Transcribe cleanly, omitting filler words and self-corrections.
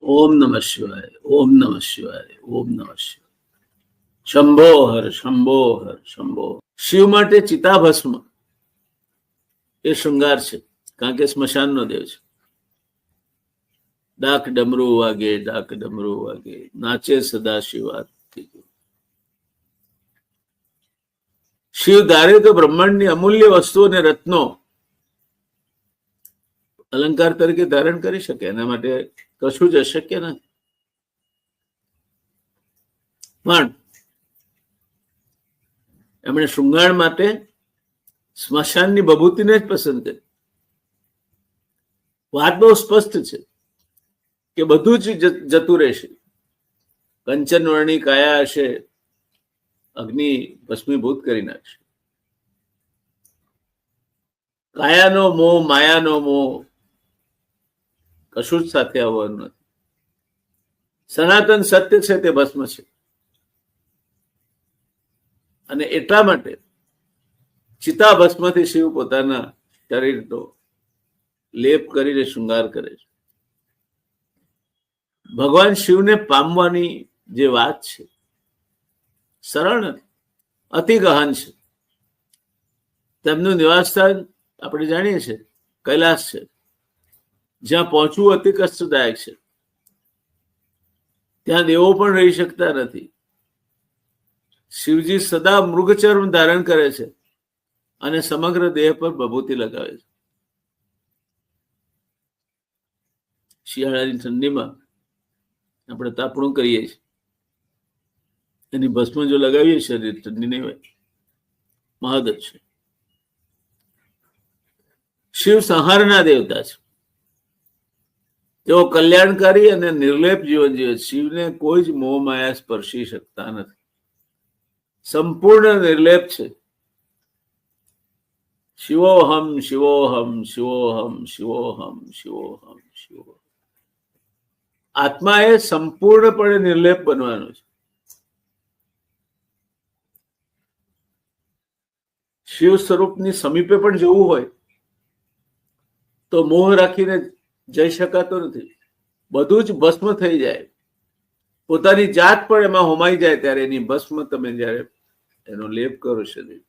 ઓમ નમઃ શિવાય, ઓમ નમઃ શિવાય, ઓમ નમઃ શિવાય. શંભો હર, શંભો હર, શંભો. શિવ માટે ચિતાભસ્મ એ શૃંગાર છે, કારણ કે સ્મશાનનો દેવ છે. ડાક ડમરૂ વાગે, ડાક ડમરૂ વાગે, નાચે સદા શિવાર્થી. શિવ ધારે તો બ્રહ્માંડની અમૂલ્ય વસ્તુઓ અને રત્નો અલંકાર તરીકે ધારણ કરી શકે. એના માટે કશું જ અશક્ય નથી. પણ એમણે શૃંગાર માટે સ્મશાનની બભૂતિને જ પસંદ કરી. વાત બહુ સ્પષ્ટ છે કે બધું જ જતું રહેશે. કંચન વર્ણી કાયા હશે, અગ્નિ ભસ્મીભૂત કરી નાખશે. કાયાનો મોહ, માયાનો મોહ કશું જ સાથે આવવાનું નથી. સનાતન સત્ય છે તે ભસ્મ છે. અને એટલા માટે ચિતા ભસ્મથી શિવ પોતાના શરીરનો લેપ કરીને શૃંગાર કરે છે. ભગવાન શિવને પામવાની જે વાત છે સરળ નથી, અતિ ગહન છે. તેમનું નિવાસ સ્થાન આપણે જાણીએ છીએ કૈલાસ છે, જ્યાં પહોંચવું અતિ કષ્ટદાયક છે. ત્યાં દેવો પણ રહી શકતા નથી. શિવજી સદા મૃગચર્મ ધારણ કરે છે અને સમગ્ર દેહ પર ભભૂતિ લગાવે છે. શિયાળાની ઠંડીમાં આપણે તાપણું કરીએ છીએ, એની ભસ્મ જો લગાવીએ શરીર, ઠંડી નહીં હોય. મહદ છે. શિવ સંહારના દેવતા છે. તેઓ કલ્યાણકારી અને નિર્લેપ જીવન જીવે. શિવને કોઈ જ મોહ માયા સ્પર્શી શકતા નથી. સંપૂર્ણ નિર્લેપ છે. શિવોહમ, શિવોહમ, શિવોહમ, શિવોહમ, શિવોહમ, શિવોહમ. આત્મા એ સંપૂર્ણપણે નિર્લેપ બનવાનો છે. શિવ સ્વરૂપની સમીપે પણ જવું હોય તો મોહ રાખીને જઈ શકાતો નથી. બધું જ ભસ્મ થઈ જાય. પોતાની જાત પણ એમાં હોમાઈ જાય ત્યારે એની ભસ્મ તમે જયારે એનો લેપ કરો શરીર,